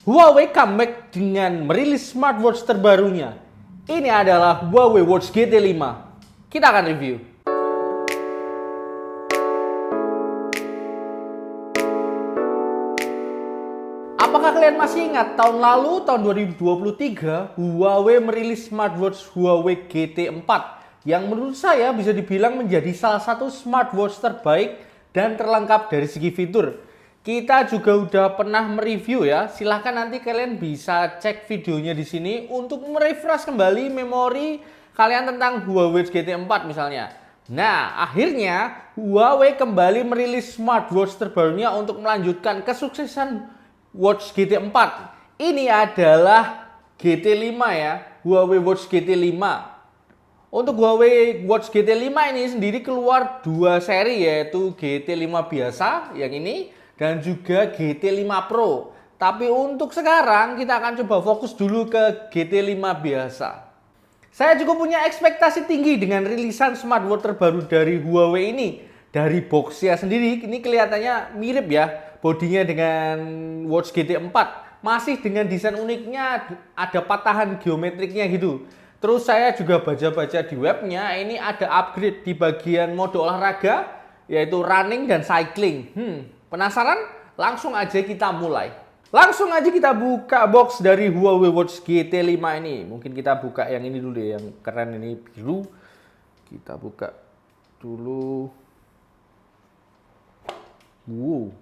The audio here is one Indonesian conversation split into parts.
Huawei comeback dengan merilis smartwatch terbarunya. Ini adalah Huawei Watch GT5. Kita akan review. Apakah kalian masih ingat tahun lalu, tahun 2023, Huawei merilis smartwatch Huawei GT4 yang menurut saya bisa dibilang menjadi salah satu smartwatch terbaik dan terlengkap dari segi fitur. Kita juga udah pernah mereview ya. Silahkan nanti kalian bisa cek videonya di sini untuk merefresh kembali memori kalian tentang Huawei GT4 misalnya. Nah, akhirnya Huawei kembali merilis smartwatch terbarunya untuk melanjutkan kesuksesan Watch GT4. Ini adalah GT5 ya, Huawei Watch GT5. Untuk Huawei Watch GT5 ini sendiri keluar dua seri, yaitu GT5 biasa yang ini dan juga GT5 Pro. Tapi untuk sekarang kita akan coba fokus dulu ke GT5 biasa. Saya cukup punya ekspektasi tinggi dengan rilisan smartwatch terbaru dari Huawei ini. Dari boxnya sendiri ini kelihatannya mirip ya, bodinya dengan Watch GT4. Masih dengan desain uniknya, ada patahan geometriknya gitu. Terus saya juga baca-baca di webnya, ini ada upgrade di bagian mode olahraga, yaitu running dan cycling. Penasaran? Langsung aja kita mulai. Langsung aja kita buka box dari Huawei Watch GT5 ini. Mungkin kita buka yang ini dulu deh, yang keren ini biru. Kita buka dulu. Wow.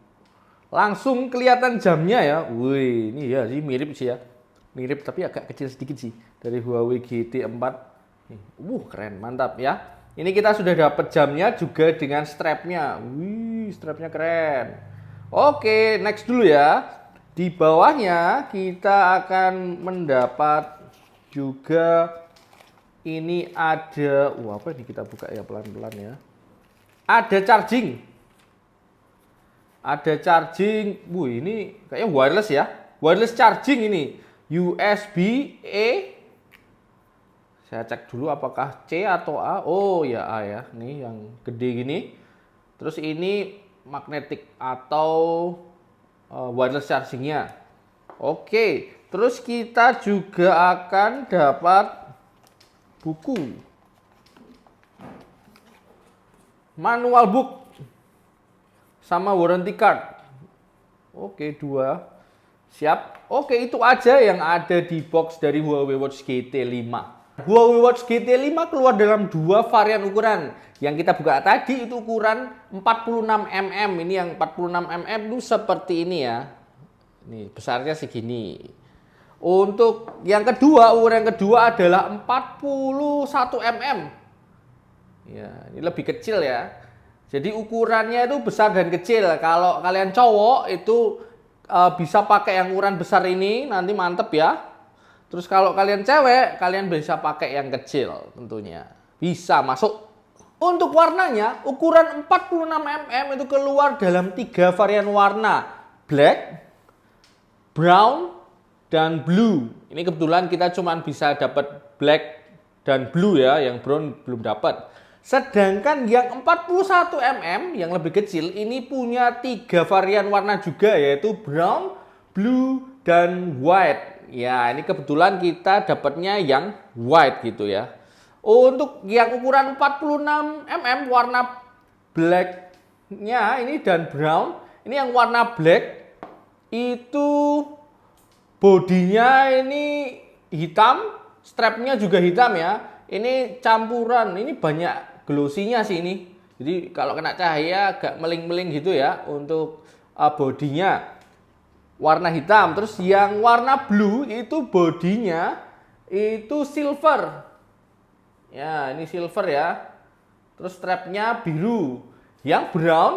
Langsung kelihatan jamnya ya. Wih, ini ya sih mirip sih ya. Mirip tapi agak kecil sedikit sih dari Huawei GT4. Keren, mantap ya. Ini kita sudah dapat jamnya juga dengan strapnya. Wih, strapnya keren. Oke, next dulu ya. Di bawahnya kita akan mendapat juga ini ada, apa ini kita buka ya pelan-pelan ya. Ada charging. Ada charging. Ini kayaknya wireless ya. Wireless charging ini. USB-A. Saya cek dulu apakah C atau A. Oh ya A ya. Nih yang gede gini. Terus ini magnetic atau wireless chargingnya. Oke. Terus kita juga akan dapat buku. Manual book. Sama warranty card. Oke, dua. Siap. Oke, itu aja yang ada di box dari Huawei Watch GT5. Huawei Watch GT5 keluar dalam dua varian ukuran. Yang kita buka tadi itu ukuran 46 mm. Ini yang 46 mm itu seperti ini ya. Ini besarnya segini. Untuk yang kedua, ukuran yang kedua adalah 41 mm. Ya, ini lebih kecil ya. Jadi ukurannya itu besar dan kecil. Kalau kalian cowok itu bisa pakai yang ukuran besar ini, nanti mantep ya. Terus kalau kalian cewek, kalian bisa pakai yang kecil tentunya. Bisa masuk. Untuk warnanya, ukuran 46 mm itu keluar dalam 3 varian warna. Black, brown, dan blue. Ini kebetulan kita cuma bisa dapat black dan blue ya, yang brown belum dapat. Sedangkan yang 41 mm yang lebih kecil ini punya 3 varian warna juga, yaitu brown, blue, dan white. Ya, ini kebetulan kita dapatnya yang white gitu ya. Untuk yang ukuran 46 mm warna blacknya ini dan brown, ini yang warna black itu bodinya ini hitam, strapnya juga hitam ya. Ini campuran, ini banyak glossinya sih ini. Jadi kalau kena cahaya agak meling-meling gitu ya untuk bodinya. Warna hitam. Terus yang warna blue itu bodinya itu silver. Ya, ini silver ya. Terus strapnya biru. Yang brown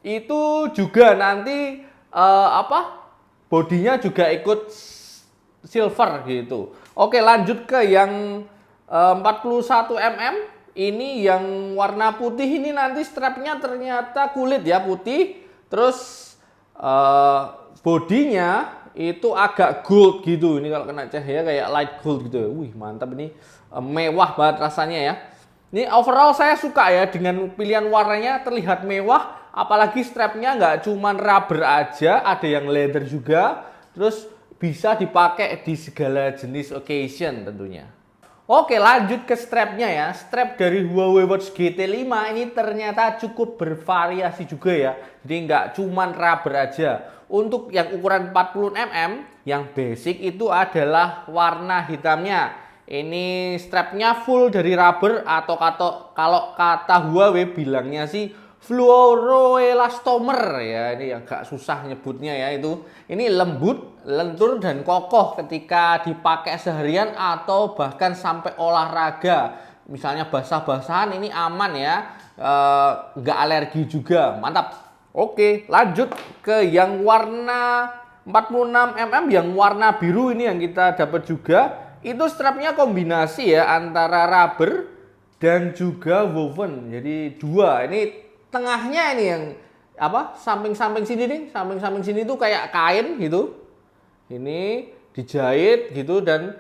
itu juga nanti bodinya juga ikut silver gitu. Oke, lanjut ke yang 41 mm. Ini yang warna putih, ini nanti strapnya ternyata kulit ya, putih. Terus bodinya itu agak gold gitu. Ini kalau kena cahaya kayak light gold gitu. Wih, mantap ini. Mewah banget rasanya ya. Ini overall saya suka ya dengan pilihan warnanya, terlihat mewah. Apalagi strapnya nggak cuman rubber aja, ada yang leather juga. Terus bisa dipakai di segala jenis occasion tentunya. Oke, lanjut ke strapnya ya. Strap dari Huawei Watch GT5 ini ternyata cukup bervariasi juga ya. Jadi nggak cuman rubber aja. Untuk yang ukuran 40 mm, yang basic itu adalah warna hitamnya. Ini strapnya full dari rubber atau kalau kata Huawei bilangnya sih fluoroelastomer ya. Ini agak susah nyebutnya ya itu. Ini lembut, lentur dan kokoh ketika dipakai seharian atau bahkan sampai olahraga. Misalnya basah-basahan ini aman ya. Nggak alergi juga. Mantap. Oke, lanjut ke yang warna 46 mm yang warna biru ini yang kita dapat juga. Itu strapnya kombinasi ya antara rubber dan juga woven. Jadi dua. Ini tengahnya ini yang apa? Samping-samping sini nih, samping-samping sini tuh kayak kain gitu. Ini dijahit gitu dan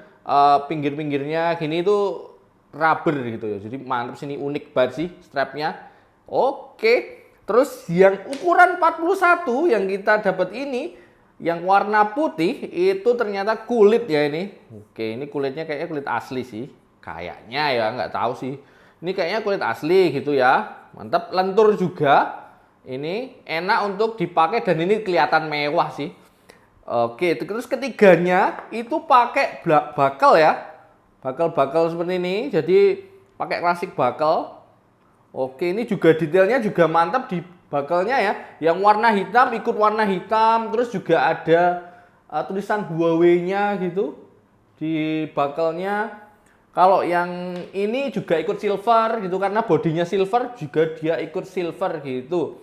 pinggir-pinggirnya gini tuh rubber gitu ya. Jadi mantap, sini unik banget sih strapnya. Oke. Terus yang ukuran 41 yang kita dapat ini, yang warna putih itu ternyata kulit ya ini. Oke, ini kulitnya kayaknya kulit asli sih. Kayaknya ya, nggak tahu sih. Ini kayaknya kulit asli gitu ya. Mantap, lentur juga. Ini enak untuk dipakai dan ini kelihatan mewah sih. Oke, terus ketiganya itu pakai buckle ya. Buckle seperti ini. Jadi pakai klasik buckle. Oke, ini juga detailnya juga mantap di buckle-nya ya. Yang warna hitam ikut warna hitam, terus juga ada tulisan Huawei-nya gitu di buckle-nya. Kalau yang ini juga ikut silver gitu karena bodinya silver, juga dia ikut silver gitu.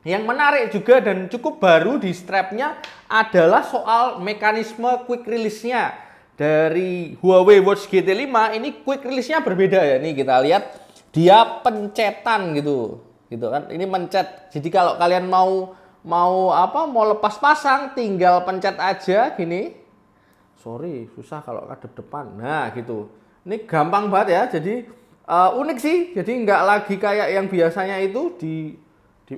Yang menarik juga dan cukup baru di strapnya adalah soal mekanisme quick release-nya. Dari Huawei Watch GT5 ini quick release-nya berbeda ya. Nih kita lihat. Dia pencetan gitu kan, ini mencet. Jadi kalau kalian mau lepas pasang tinggal pencet aja gini. Sorry, susah kalau kadep depan. Nah gitu, ini gampang banget ya. Jadi unik sih. Jadi nggak lagi kayak yang biasanya itu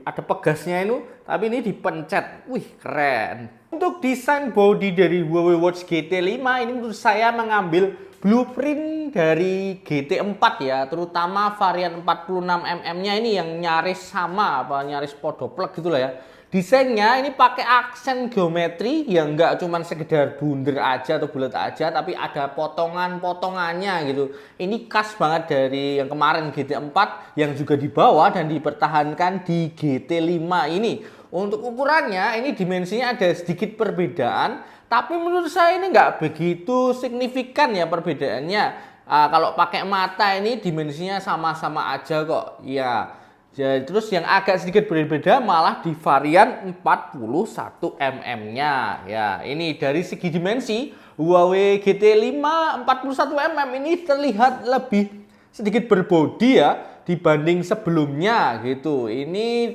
ada pegasnya itu, tapi ini dipencet. Wih, keren. Untuk desain body dari Huawei Watch GT5 ini menurut saya mengambil blueprint dari GT4 ya, terutama varian 46 mm-nya ini yang nyaris sama, nyaris podoplek gitu lah ya. Desainnya ini pakai aksen geometri yang nggak cuma sekedar bunder aja atau bulat aja, tapi ada potongan-potongannya gitu. Ini khas banget dari yang kemarin GT4 yang juga dibawa dan dipertahankan di GT5 ini. Untuk ukurannya ini dimensinya ada sedikit perbedaan, tapi menurut saya ini nggak begitu signifikan ya perbedaannya. Kalau pakai mata ini dimensinya sama-sama aja kok. Ya. Jadi, terus yang agak sedikit berbeda malah di varian 41 mm-nya. Ya, ini dari segi dimensi Huawei GT5 41 mm ini terlihat lebih sedikit berbodi ya dibanding sebelumnya gitu. Ini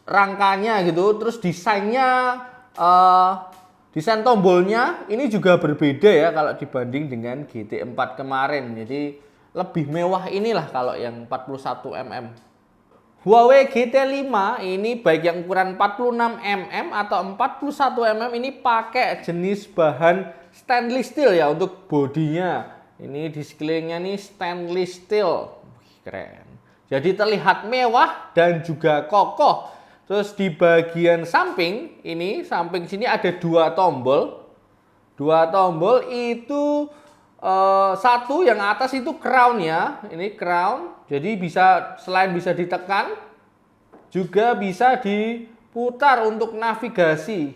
rangkanya gitu, terus desainnya desain tombolnya ini juga berbeda ya kalau dibanding dengan GT4 kemarin. Jadi lebih mewah inilah kalau yang 41 mm. Huawei GT5 ini baik yang ukuran 46 mm atau 41 mm ini pakai jenis bahan stainless steel ya untuk bodinya. Ini di sekelilingnya nih stainless steel. Keren. Jadi terlihat mewah dan juga kokoh. Terus di bagian samping ini, samping sini ada dua tombol. Dua tombol itu satu yang atas itu crown ya. Ini crown. Jadi bisa selain bisa ditekan juga bisa diputar untuk navigasi.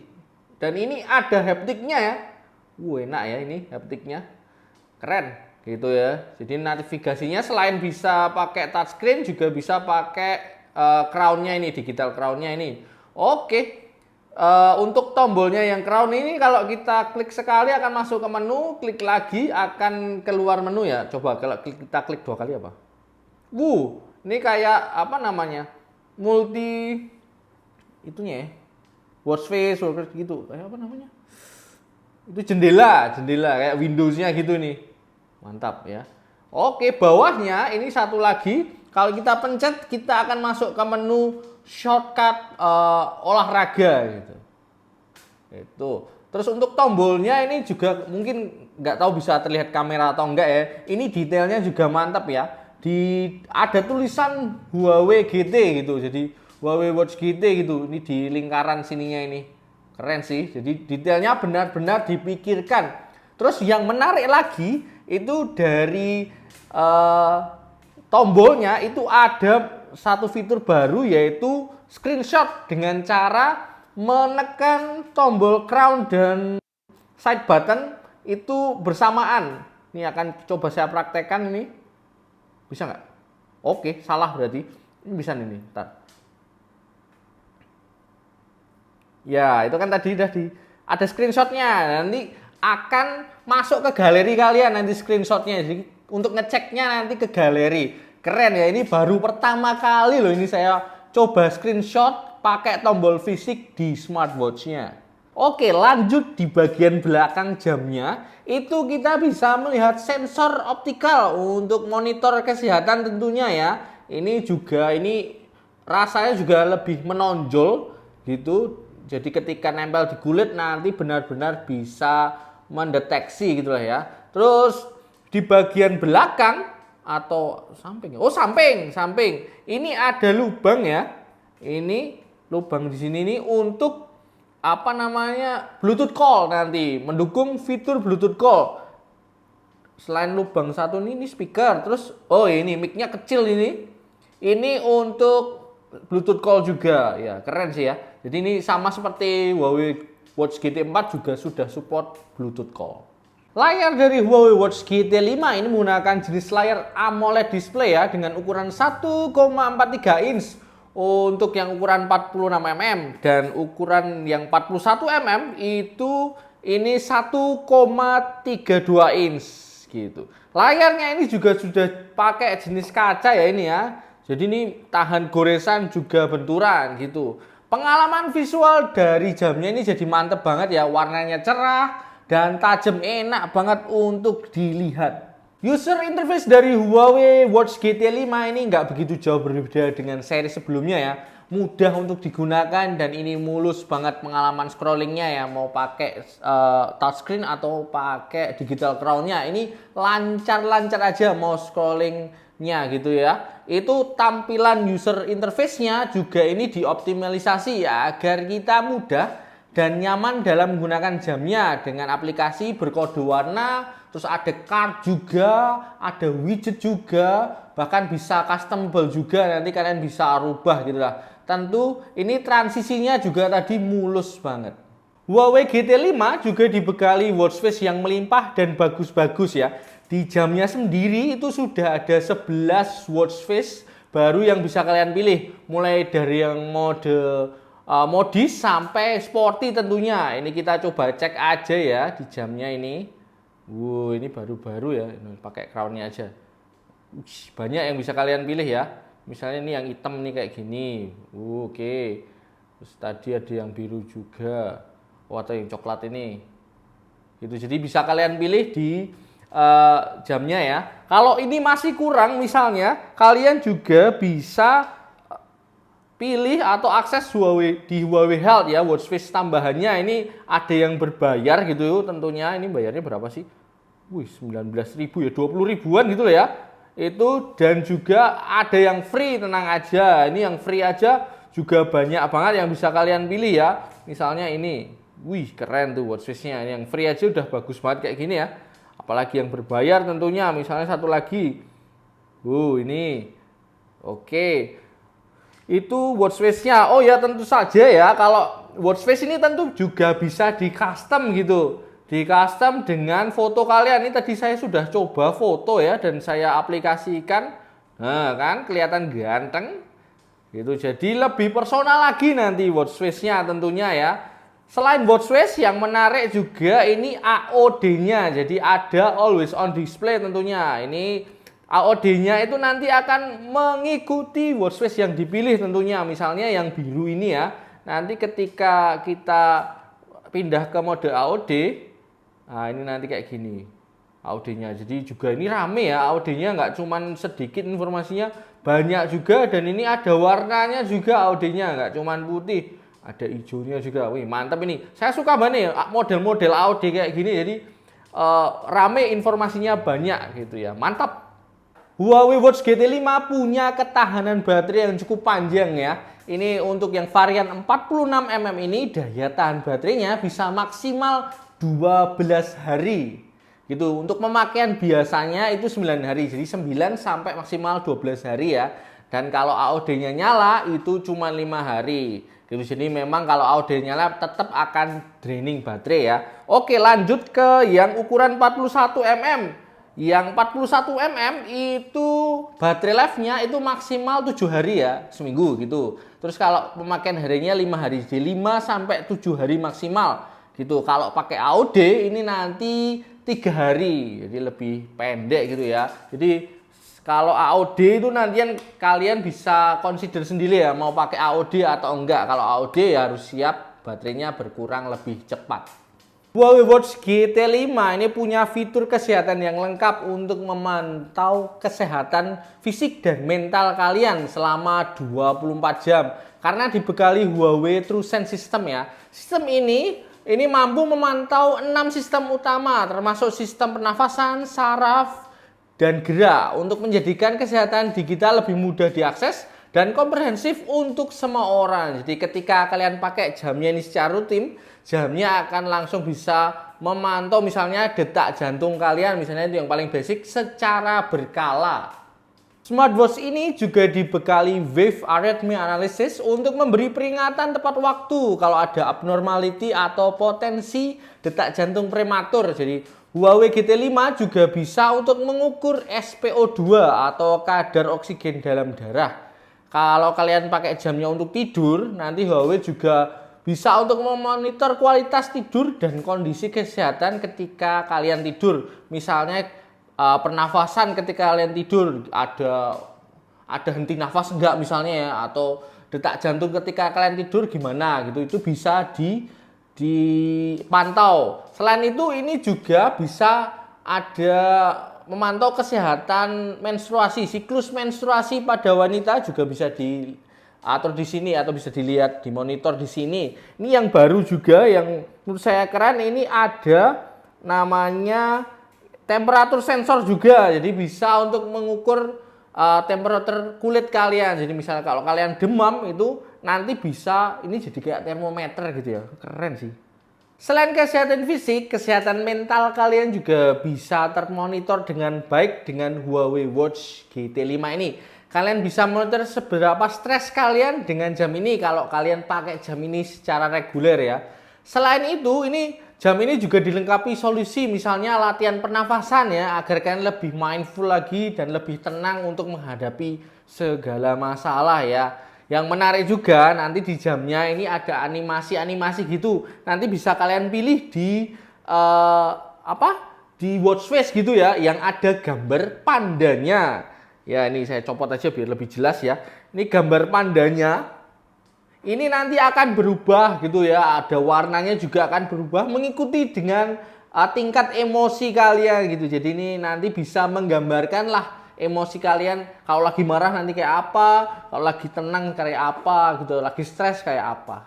Dan ini ada haptiknya ya. Enak ya ini haptiknya. Keren gitu ya. Jadi navigasinya selain bisa pakai touchscreen juga bisa pakai crown-nya ini, digital crown-nya ini. Oke. Untuk tombolnya yang crown ini kalau kita klik sekali akan masuk ke menu, klik lagi akan keluar menu ya. Coba kalau kita klik dua kali apa? Ini kayak apa namanya? Multi itunya ya. Watch face gitu. Kayak apa namanya? Itu jendela kayak Windows-nya gitu nih. Mantap ya. Oke, bawahnya ini satu lagi. Kalau kita pencet, kita akan masuk ke menu shortcut olahraga gitu. Itu. Terus untuk tombolnya ini juga mungkin nggak tahu bisa terlihat kamera atau enggak ya. Ini detailnya juga mantap ya. Ada tulisan Huawei GT gitu. Jadi Huawei Watch GT gitu. Ini di lingkaran sininya ini. Keren sih. Jadi detailnya benar-benar dipikirkan. Terus yang menarik lagi itu dari tombolnya itu ada satu fitur baru yaitu screenshot dengan cara menekan tombol crown dan side button itu bersamaan. Ini akan coba saya praktekkan ini. Bisa nggak? Oke, salah berarti. Ini bisa nih, ntar. Ya, itu kan tadi udah ada screenshotnya. Nanti akan masuk ke galeri kalian nanti screenshotnya. Jadi untuk ngeceknya nanti ke galeri. Keren ya, ini baru pertama kali loh ini saya coba screenshot pakai tombol fisik di smartwatch-nya. Oke, lanjut di bagian belakang jamnya. Itu kita bisa melihat sensor optikal untuk monitor kesehatan tentunya ya. Ini rasanya juga lebih menonjol gitu. Jadi ketika nempel di kulit nanti benar-benar bisa mendeteksi gitu lah ya. Terus di bagian belakang atau samping. Oh, samping. Ini ada lubang ya. Ini lubang di sini nih untuk Bluetooth call nanti, mendukung fitur Bluetooth call. Selain lubang satu ini speaker, terus ini mic-nya kecil ini. Ini untuk Bluetooth call juga. Ya, keren sih ya. Jadi ini sama seperti Huawei Watch GT4 juga sudah support Bluetooth call. Layar dari Huawei Watch GT5 ini menggunakan jenis layar AMOLED display ya dengan ukuran 1,43 inch. Untuk yang ukuran 46 mm dan ukuran yang 41 mm itu ini 1,32 inch gitu. Layarnya ini juga sudah pakai jenis kaca ya ini ya. Jadi ini tahan goresan juga benturan gitu. Pengalaman visual dari jamnya ini jadi mantep banget ya. Warnanya cerah dan tajam, enak banget untuk dilihat. User interface dari Huawei Watch GT5 ini nggak begitu jauh berbeda dengan seri sebelumnya ya. Mudah untuk digunakan dan ini mulus banget pengalaman scrollingnya ya. Mau pakai touchscreen atau pakai digital crown-nya. Ini lancar-lancar aja mau scrollingnya gitu ya. Itu tampilan user interface-nya juga ini dioptimalisasi ya agar kita mudah dan nyaman dalam menggunakan jamnya dengan aplikasi berkode warna, terus ada card juga, ada widget juga, bahkan bisa customable juga, nanti kalian bisa rubah gitu lah. Tentu ini transisinya juga tadi mulus banget. Huawei GT5 juga dibekali watch face yang melimpah dan bagus-bagus ya. Di jamnya sendiri itu sudah ada 11 watch face baru yang bisa kalian pilih, mulai dari yang mode modis sampai sporty tentunya. Ini kita coba cek aja ya di jamnya ini. Ini baru-baru ya, ini pakai crownnya aja. Banyak yang bisa kalian pilih ya. Misalnya ini yang hitam nih kayak gini. Oke. Terus tadi ada yang biru juga. Atau yang coklat ini. Gitu. Jadi bisa kalian pilih di jamnya ya. Kalau ini masih kurang misalnya, kalian juga bisa pilih atau akses di Huawei Health ya, watch face tambahannya ini ada yang berbayar gitu tentunya. Ini bayarnya berapa sih? 19.000 ya, 20 ribuan gitu loh ya. Itu dan juga ada yang free, tenang aja. Ini yang free aja juga banyak banget yang bisa kalian pilih ya. Misalnya ini. Keren tuh watch face-nya. Ini yang free aja udah bagus banget kayak gini ya. Apalagi yang berbayar tentunya. Misalnya satu lagi. Ini. Oke. Itu watch face-nya. Oh ya tentu saja ya, kalau watch face ini tentu juga bisa di custom gitu. Di custom dengan foto kalian. Ini tadi saya sudah coba foto ya dan saya aplikasikan. Nah, kan kelihatan ganteng. Gitu. Jadi lebih personal lagi nanti watch face-nya tentunya ya. Selain watch face yang menarik juga ini AOD-nya. Jadi ada always on display tentunya. Ini AOD-nya itu nanti akan mengikuti watch face yang dipilih tentunya. Misalnya yang biru ini ya. Nanti ketika kita pindah ke mode AOD, nah ini nanti kayak gini AOD-nya. Jadi juga ini rame ya AOD-nya, nggak cuman sedikit informasinya, banyak juga dan ini ada warnanya juga AOD-nya, nggak cuman putih. Ada hijaunya juga. Wih, mantap ini. Saya suka banget nih model-model AOD kayak gini. Jadi rame informasinya banyak gitu ya. Mantap. Huawei Watch GT5 punya ketahanan baterai yang cukup panjang ya. Ini untuk yang varian 46mm ini daya tahan baterainya bisa maksimal 12 hari. Gitu. Untuk pemakaian biasanya itu 9 hari. Jadi 9 sampai maksimal 12 hari ya. Dan kalau AOD-nya nyala itu cuma 5 hari. Gitu. Jadi memang kalau AOD nyala tetap akan draining baterai ya. Oke, lanjut ke yang ukuran 41mm. Yang 41mm itu baterai life-nya itu maksimal 7 hari ya, seminggu gitu. Terus kalau pemakaian harinya 5 hari, jadi 5 sampai 7 hari maksimal gitu. Kalau pakai AOD ini nanti 3 hari, jadi lebih pendek gitu ya. Jadi kalau AOD itu nanti kalian bisa consider sendiri ya, mau pakai AOD atau enggak. Kalau AOD ya harus siap baterainya berkurang lebih cepat. Huawei Watch GT5 ini punya fitur kesehatan yang lengkap untuk memantau kesehatan fisik dan mental kalian selama 24 jam. Karena dibekali Huawei TrueSense System ya. Sistem ini mampu memantau 6 sistem utama termasuk sistem pernafasan, saraf, dan gerak untuk menjadikan kesehatan digital lebih mudah diakses dan komprehensif untuk semua orang. Jadi ketika kalian pakai jamnya ini secara rutin, jamnya akan langsung bisa memantau misalnya detak jantung kalian, misalnya itu yang paling basic, secara berkala. Smartwatch ini juga dibekali Wave Arrhythmia Analysis untuk memberi peringatan tepat waktu kalau ada abnormality atau potensi detak jantung prematur. Jadi Huawei GT5 juga bisa untuk mengukur SpO2 atau kadar oksigen dalam darah. Kalau kalian pakai jamnya untuk tidur, nanti Huawei juga bisa untuk memonitor kualitas tidur dan kondisi kesehatan ketika kalian tidur. Misalnya pernafasan ketika kalian tidur, ada henti nafas enggak misalnya ya, atau detak jantung ketika kalian tidur gimana gitu. Itu bisa dipantau. Selain itu ini juga bisa ada memantau kesehatan menstruasi, siklus menstruasi pada wanita juga bisa diatur di sini atau bisa dilihat, dimonitor di sini. Ini yang baru juga yang menurut saya keren, ini ada namanya temperatur sensor juga. Jadi bisa untuk mengukur temperatur kulit kalian. Jadi misalnya kalau kalian demam itu nanti bisa ini jadi kayak termometer gitu ya. Keren sih. Selain kesehatan fisik, kesehatan mental kalian juga bisa termonitor dengan baik dengan Huawei Watch GT5 ini. Kalian bisa monitor seberapa stres kalian dengan jam ini kalau kalian pakai jam ini secara reguler ya. Selain itu, jam ini juga dilengkapi solusi misalnya latihan pernafasan ya, agar kalian lebih mindful lagi dan lebih tenang untuk menghadapi segala masalah ya. Yang menarik juga nanti di jamnya ini ada animasi-animasi gitu. Nanti bisa kalian pilih di di watch face gitu ya, yang ada gambar pandanya. Ya ini saya copot aja biar lebih jelas ya. Ini gambar pandanya. Ini nanti akan berubah gitu ya. Ada warnanya juga akan berubah mengikuti dengan tingkat emosi kalian gitu. Jadi ini nanti bisa menggambarkan lah emosi kalian, kalau lagi marah nanti kayak apa, kalau lagi tenang kayak apa gitu, lagi stres kayak apa.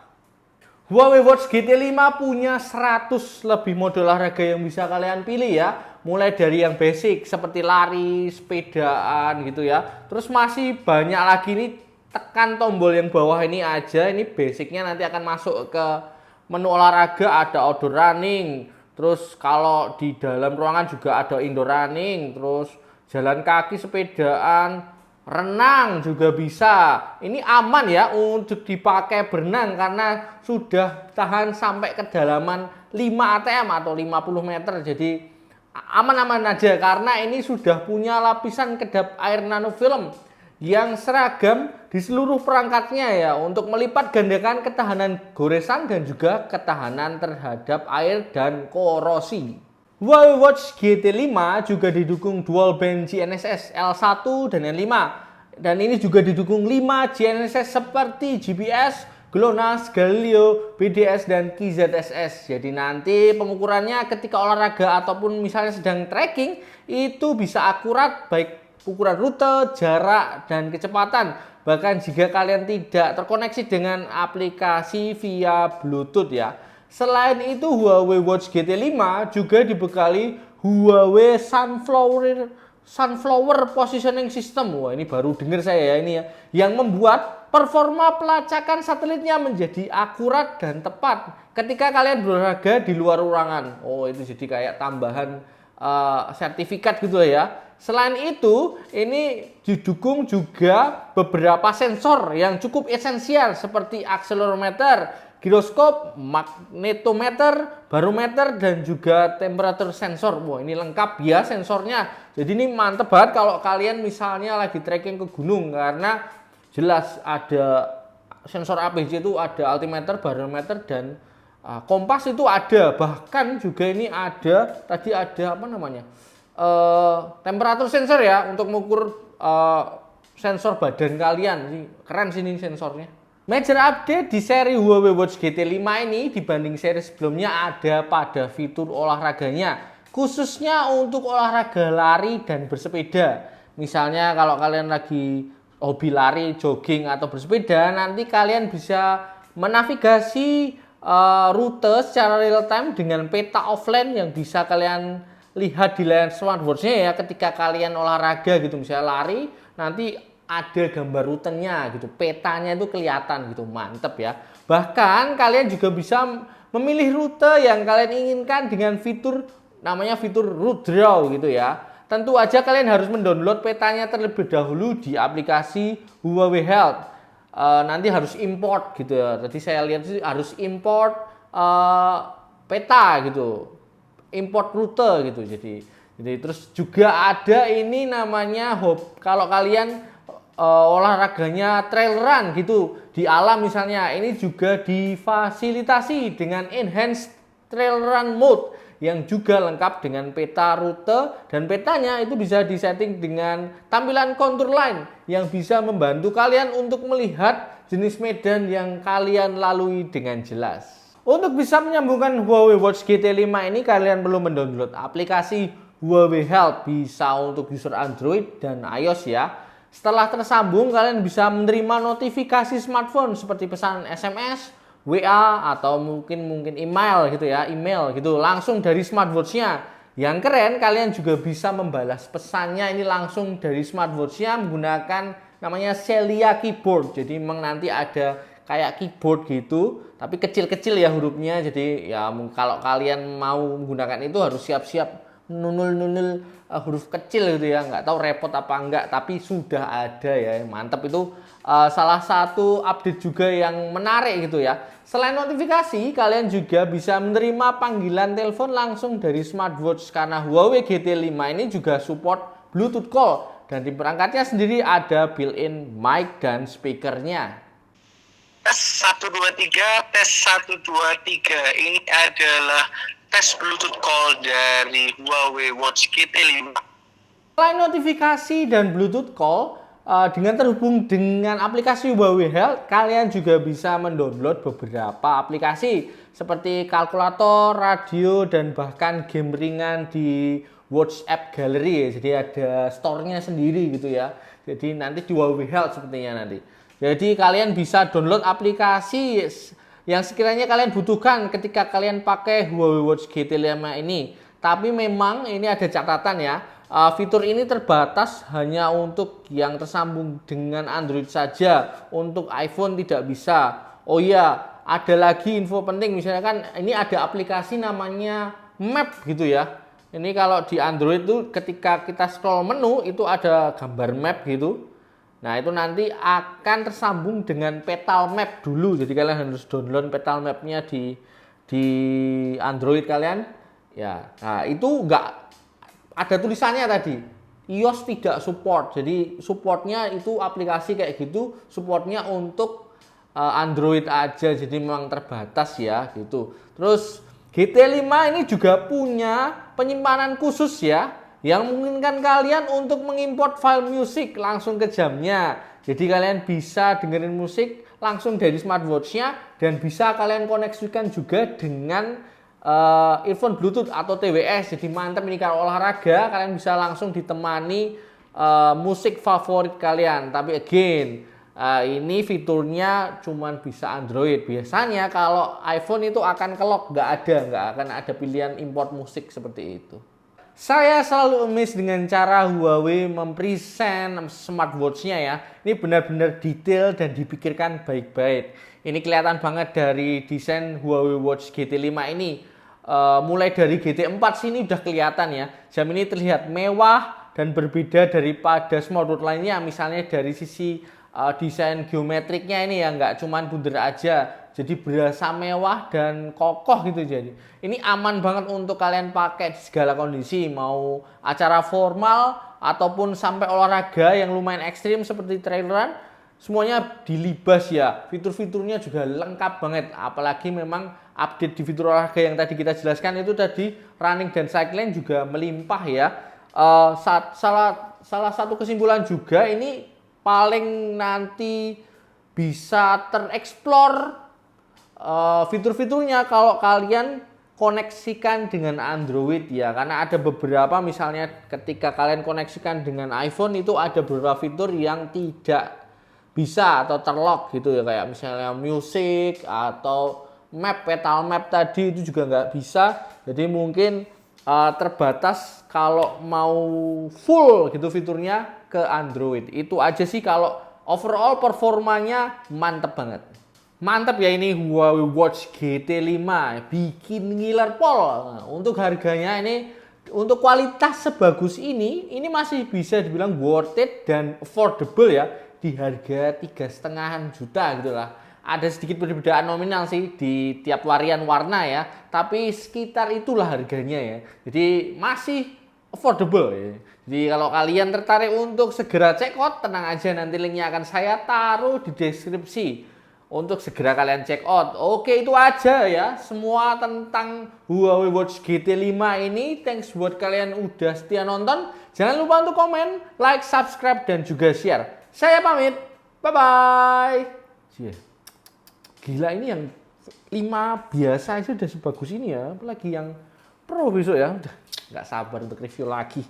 Huawei Watch GT5 punya 100 lebih mode olahraga yang bisa kalian pilih ya. Mulai dari yang basic seperti lari, sepedaan gitu ya. Terus masih banyak lagi nih, tekan tombol yang bawah ini aja. Ini basicnya nanti akan masuk ke menu olahraga, ada outdoor running. Terus kalau di dalam ruangan juga ada indoor running. Terus jalan kaki, sepedaan, renang juga bisa. Ini aman ya untuk dipakai berenang karena sudah tahan sampai kedalaman 5 atm atau 50 meter. Jadi aman-aman aja karena ini sudah punya lapisan kedap air nanofilm yang seragam di seluruh perangkatnya ya, untuk melipat gandakan ketahanan goresan dan juga ketahanan terhadap air dan korosi. Huawei Watch GT5 juga didukung dual band GNSS L1 dan L5. Dan ini juga didukung 5 GNSS seperti GPS, GLONASS, Galileo, BDS, dan QZSS. Jadi nanti pengukurannya ketika olahraga ataupun misalnya sedang trekking itu bisa akurat baik ukuran rute, jarak, dan kecepatan. Bahkan jika kalian tidak terkoneksi dengan aplikasi via Bluetooth ya. Selain itu, Huawei Watch GT5 juga dibekali Huawei Sunflower Positioning System. Wah, ini baru dengar saya ya ini ya. Yang membuat performa pelacakan satelitnya menjadi akurat dan tepat ketika kalian berolahraga di luar ruangan. Oh, itu jadi kayak tambahan sertifikat gitu ya. Selain itu, ini didukung juga beberapa sensor yang cukup esensial seperti akselerometer, giroskop, magnetometer, barometer, dan juga temperature sensor. Wah, ini lengkap ya sensornya. Jadi ini mantep banget kalau kalian misalnya lagi trekking ke gunung, karena jelas ada sensor APJ itu, ada altimeter, barometer, dan kompas itu ada. Bahkan juga ini ada, tadi ada apa namanya, temperatur sensor ya, untuk mengukur sensor badan kalian. Keren sih ini sensornya. Major update di seri Huawei Watch GT5 ini dibanding seri sebelumnya ada pada fitur olahraganya, khususnya untuk olahraga lari dan bersepeda. Misalnya kalau kalian lagi hobi lari, jogging, atau bersepeda, nanti kalian bisa menavigasi rute secara real time dengan peta offline yang bisa kalian lihat di layar smartwatch-nya ya. Ketika kalian olahraga gitu, misalnya lari, nanti ada gambar rutenya gitu, petanya itu kelihatan gitu, mantep ya. Bahkan kalian juga bisa memilih rute yang kalian inginkan dengan fitur namanya fitur Route Draw gitu ya. Tentu aja kalian harus mendownload petanya terlebih dahulu di aplikasi Huawei Health. Nanti harus import gitu ya. Tadi saya lihat sih harus import peta gitu, import rute gitu. Jadi terus juga ada ini namanya kalau kalian olahraganya trail run gitu di alam misalnya, ini juga difasilitasi dengan enhanced trail run mode yang juga lengkap dengan peta rute, dan petanya itu bisa disetting dengan tampilan contour line yang bisa membantu kalian untuk melihat jenis medan yang kalian lalui dengan jelas. Untuk bisa menyambungkan Huawei Watch GT5 ini, kalian perlu mendownload aplikasi Huawei Health, bisa untuk user Android dan iOS ya. Setelah tersambung, kalian bisa menerima notifikasi smartphone seperti pesan SMS, WA, atau mungkin email gitu ya, email gitu langsung dari smartwatch-nya. Yang keren, kalian juga bisa membalas pesannya ini langsung dari smartwatch-nya menggunakan namanya Celia Keyboard. Jadi memang nanti ada kayak keyboard gitu, tapi kecil-kecil ya hurufnya. Jadi ya kalau kalian mau menggunakan itu harus siap-siap nunul huruf kecil gitu ya, nggak tahu repot apa enggak, tapi sudah ada ya, mantap itu. Salah satu update juga yang menarik gitu ya. Selain notifikasi, kalian juga bisa menerima panggilan telepon langsung dari smartwatch, karena Huawei GT5 ini juga support Bluetooth call, dan di perangkatnya sendiri ada built-in mic dan speakernya. Tes 123, tes 123. Ini adalah tes Bluetooth call dari Huawei Watch GT5. Selain notifikasi dan Bluetooth call, dengan terhubung dengan aplikasi Huawei Health, kalian juga bisa mendownload beberapa aplikasi seperti kalkulator, radio, dan bahkan game ringan di WhatsApp Gallery. Jadi ada store-nya sendiri gitu ya. Jadi nanti di Huawei Health sepertinya nanti. Jadi kalian bisa download aplikasi yang sekiranya kalian butuhkan ketika kalian pakai Huawei Watch GT5 ini. Tapi memang ini ada catatan ya. Fitur ini terbatas hanya untuk yang tersambung dengan Android saja. Untuk iPhone tidak bisa. Oh iya, ada lagi info penting. Misalnya kan ini ada aplikasi namanya Map gitu ya. Ini kalau di Android itu ketika kita scroll menu itu ada gambar map gitu. Nah itu nanti akan tersambung dengan Petal Map dulu. Jadi kalian harus download Petal Mapnya di Android kalian. Ya, nah itu enggak ada tulisannya tadi, iOS tidak support. Jadi supportnya itu aplikasi kayak gitu, supportnya untuk Android aja. Jadi memang terbatas ya gitu. Terus GT5 ini juga punya penyimpanan khusus ya, yang memungkinkan kalian untuk mengimport file musik langsung ke jamnya. Jadi kalian bisa dengerin musik langsung dari smartwatch-nya, dan bisa kalian koneksikan juga dengan earphone Bluetooth atau TWS. Jadi mantap ini kalau olahraga, kalian bisa langsung ditemani musik favorit kalian. Tapi again, ini fiturnya cuman bisa Android. Biasanya kalau iPhone itu akan kelok, nggak akan ada pilihan import musik seperti itu. Saya selalu amazed dengan cara Huawei mempresent smartwatch-nya ya. Ini benar-benar detail dan dipikirkan baik-baik. Ini kelihatan banget dari desain Huawei Watch GT5 ini. Mulai dari GT4 sini udah kelihatan ya. Jam ini terlihat mewah dan berbeda daripada smartwatch lainnya. Misalnya dari sisi desain geometriknya ini ya, nggak cuman bundar aja. Jadi berasa mewah dan kokoh gitu. Jadi ini aman banget untuk kalian pakai di segala kondisi, mau acara formal ataupun sampai olahraga yang lumayan ekstrim seperti traileran, semuanya dilibas ya. Fitur-fiturnya juga lengkap banget, apalagi memang update di fitur olahraga yang tadi kita jelaskan itu tadi, running dan cycling juga melimpah ya. Salah satu kesimpulan juga, ini paling nanti bisa tereksplor fitur-fiturnya kalau kalian koneksikan dengan Android ya, karena ada beberapa, misalnya ketika kalian koneksikan dengan iPhone itu ada beberapa fitur yang tidak bisa atau terlock gitu ya, kayak misalnya music atau map, petal map tadi itu juga nggak bisa. Jadi mungkin terbatas kalau mau full gitu fiturnya ke Android. Itu aja sih, kalau overall performanya mantep banget. Mantap ya ini Huawei Watch GT5, bikin ngiler pol. Nah, untuk harganya ini, untuk kualitas sebagus ini masih bisa dibilang worth it dan affordable ya, di harga 3,5 juta gitu lah. Ada sedikit perbedaan nominal sih di tiap varian warna ya, tapi sekitar itulah harganya ya. Jadi masih affordable ya. Jadi kalau kalian tertarik untuk segera check out, tenang aja, nanti linknya akan saya taruh di deskripsi untuk segera kalian check out. Oke, itu aja ya semua tentang Huawei Watch GT5 ini. Thanks buat kalian udah setia nonton. Jangan lupa untuk komen, like, subscribe, dan juga share. Saya pamit. Bye-bye. Gila, ini yang 5 biasa aja udah sebagus ini ya. Apalagi yang Pro besok ya. Udah nggak sabar untuk review lagi.